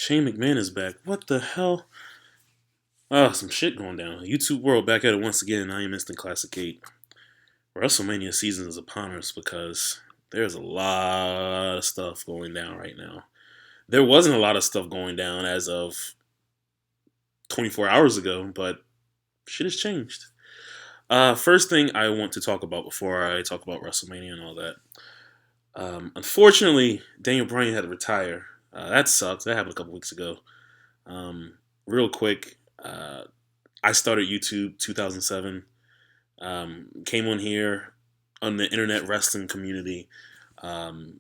Shane McMahon is back. What the hell? Oh, some shit going down. YouTube world back at it once again. I am Instant Classic 8. WrestleMania season is upon us because there's a lot of stuff going down right now. There wasn't a lot of stuff going down as of 24 hours ago, but shit has changed. First thing I want to talk about before I talk about WrestleMania and all that. Unfortunately, Daniel Bryan had to retire. That sucks. That happened a couple weeks ago. Real quick, I started YouTube 2007. Came on here on the internet wrestling community. All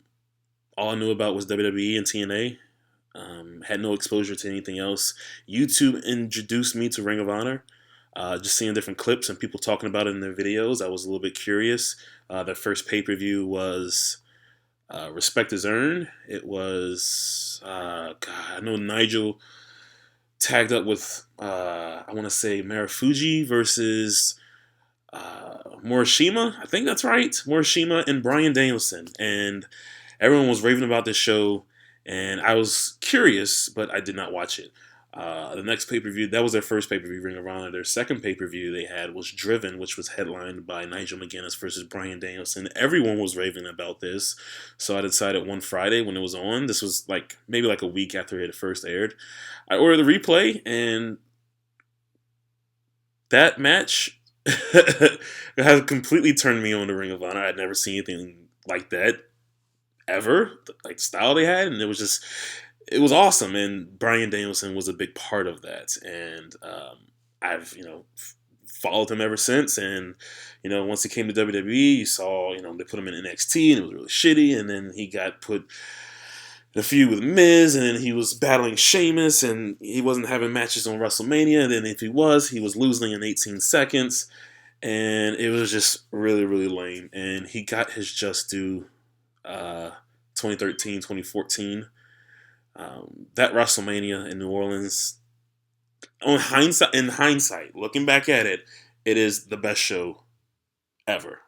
I knew about was WWE and TNA. Had no exposure to anything else. YouTube introduced me to Ring of Honor. Just seeing different clips and people talking about it in their videos, I was a little bit curious. Their first pay-per-view was Respect is Earned. It was, God, I know Nigel tagged up with, I want to say Marufuji versus Morishima. I think that's right. Morishima and Bryan Danielson. And everyone was raving about this show. And I was curious, but I did not watch it. The next pay-per-view, that was their first pay-per-view, Ring of Honor. Their second pay-per-view they had was Driven, which was headlined by Nigel McGuinness versus Bryan Danielson. Everyone was raving about this. So I decided one Friday when it was on, this was maybe a week after it had first aired, I ordered the replay, and that match has completely turned me on to Ring of Honor. I'd never seen anything like that ever, like the style they had, and it was awesome. And Bryan Danielson was a big part of that, and I've followed him ever since. And once he came to WWE, you saw they put him in NXT, and it was really shitty. And then he got put in a feud with Miz, and then he was battling Sheamus, and he wasn't having matches on WrestleMania. And then if he was losing in 18 seconds, and it was just really, really lame. And he got his just due. 2013, 2014. That WrestleMania in New Orleans, in hindsight, looking back at it, it is the best show ever.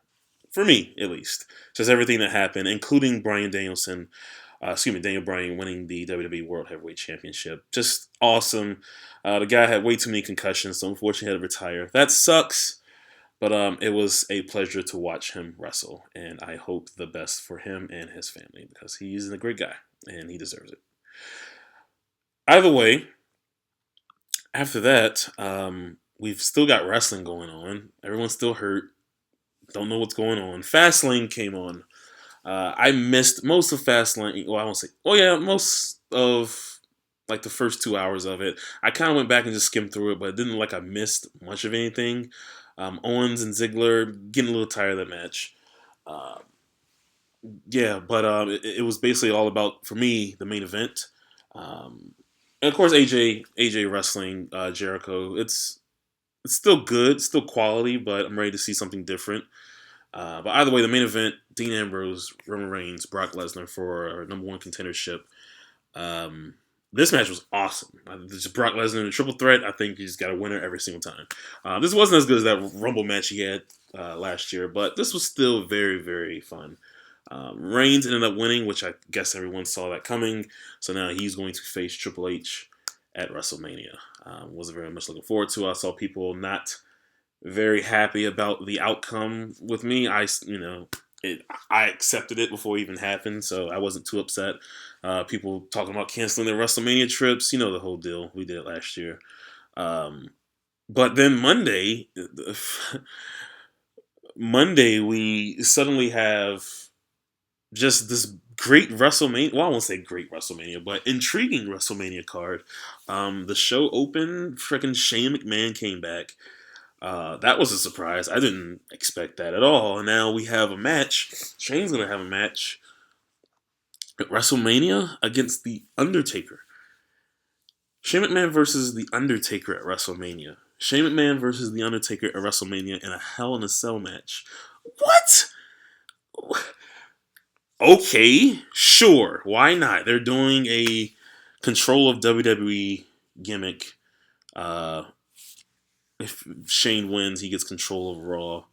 For me, at least. Just everything that happened, including Daniel Bryan winning the WWE World Heavyweight Championship. Just awesome. The guy had way too many concussions, so unfortunately he had to retire. That sucks. But it was a pleasure to watch him wrestle, and I hope the best for him and his family because he's a great guy, and he deserves it. Either way, after that, we've still got wrestling going on. Everyone's still hurt. Don't know what's going on. Fastlane came on. I missed most of Fastlane. Well, I won't say. Oh yeah, most of the first 2 hours of it. I kind of went back and just skimmed through it, but it didn't I missed much of anything. Owens and Ziggler getting a little tired of that match. Yeah, but it was basically all about, for me, the main event. And of course, AJ wrestling Jericho. It's still good, still quality, but I'm ready to see something different. But either way, the main event: Dean Ambrose, Roman Reigns, Brock Lesnar for our number one contendership. This match was awesome. Just Brock Lesnar in a triple threat. I think he's got a winner every single time. This wasn't as good as that Rumble match he had last year, but this was still very, very fun. Reigns ended up winning, which I guess everyone saw that coming. So now he's going to face Triple H at WrestleMania. Wasn't very much looking forward to. I saw people not very happy about the outcome. With me, I accepted it before it even happened, so I wasn't too upset. People talking about canceling their WrestleMania trips, the whole deal. We did it last year. But then Monday we suddenly have just this great WrestleMania. Well, I won't say great WrestleMania, but intriguing WrestleMania card. The show opened. Freaking Shane McMahon came back. That was a surprise. I didn't expect that at all. And now we have a match. Shane's going to have a match at WrestleMania against The Undertaker. Shane McMahon versus The Undertaker at WrestleMania. Shane McMahon versus The Undertaker at WrestleMania in a Hell in a Cell match. What? Okay, sure. Why not? They're doing a control of WWE gimmick. If Shane wins, he gets control of Raw.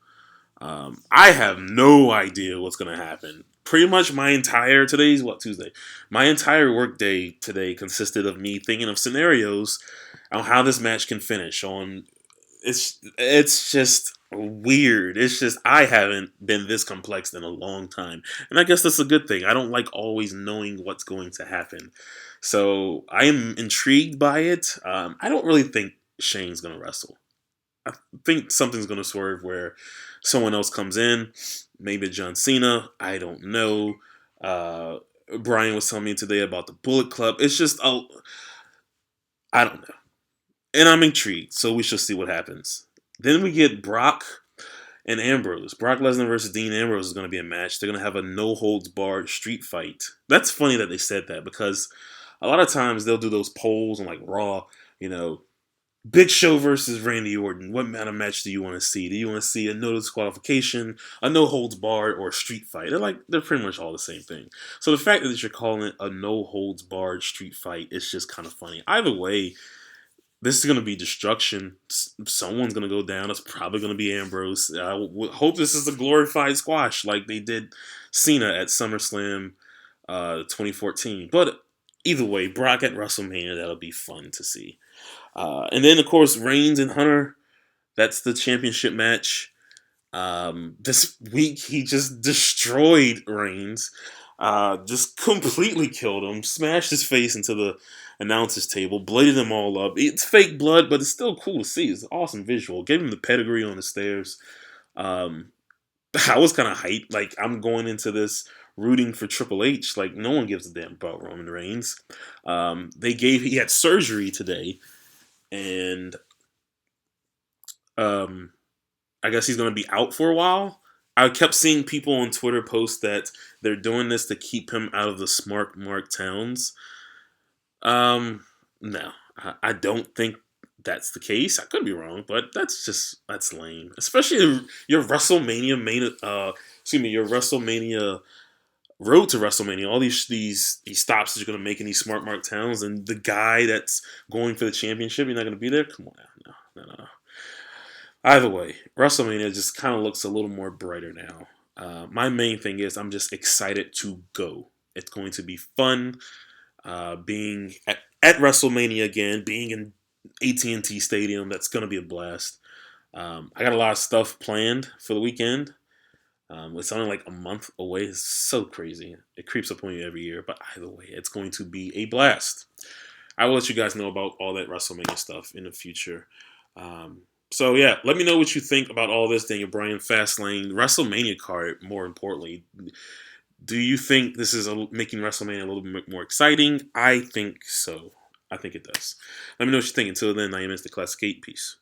I have no idea what's going to happen. pretty much my entire today's what Tuesday. My entire work day today consisted of me thinking of scenarios on how this match can finish. On it's just weird. It's just I haven't been this complex in a long time, and I guess that's a good thing. I don't like always knowing what's going to happen, so I am intrigued by it. I don't really think Shane's gonna wrestle. I think something's gonna swerve where someone else comes in, maybe John Cena. I don't know. Uh, Bryan was telling me today about the Bullet Club. It's just I don't know, and I'm intrigued. So we shall see what happens. Then we get Brock and Ambrose. Brock Lesnar versus Dean Ambrose is going to be a match. They're going to have a no holds barred street fight. That's funny that they said that because a lot of times they'll do those polls on like Raw, you know, Big Show versus Randy Orton. What kind of match do you want to see? Do you want to see a no disqualification, a no holds barred, or a street fight? They're pretty much all the same thing. So the fact that you're calling it a no holds barred street fight is just kind of funny. Either way, this is going to be destruction. Someone's going to go down. It's probably going to be Ambrose. I hope this is a glorified squash like they did Cena at SummerSlam 2014. But either way, Brock at WrestleMania, that'll be fun to see. And then, of course, Reigns and Hunter. That's the championship match. This week, he just destroyed Reigns. Just completely killed him. Smashed his face into the announcer's table. Bladed them all up. It's fake blood, but it's still cool to see. It's an awesome visual. Gave him the pedigree on the stairs. Um, I was kind of hyped. Like, I'm going into this rooting for Triple H. Like, no one gives a damn about Roman Reigns. He had surgery today. And I guess he's going to be out for a while. I kept seeing people on Twitter post that they're doing this to keep him out of the smart mark towns. No, I don't think that's the case. I could be wrong, but that's lame. Especially your WrestleMania your WrestleMania road to WrestleMania. All these stops that you're gonna make in these smart mark towns, and the guy that's going for the championship, you're not gonna be there. Come on now, no. Either way, WrestleMania just kind of looks a little more brighter now. My main thing is I'm just excited to go. It's going to be fun being at WrestleMania again, being in AT&T Stadium. That's going to be a blast. I got a lot of stuff planned for the weekend. It's only like a month away. It's so crazy. It creeps up on you every year. But either way, it's going to be a blast. I will let you guys know about all that WrestleMania stuff in the future. So yeah, let me know what you think about all this Daniel Bryan Fastlane WrestleMania card. More importantly, do you think this is making WrestleMania a little bit more exciting? I think so. I think it does. Let me know what you think. Until then, I am Mr. Classic 8. Peace.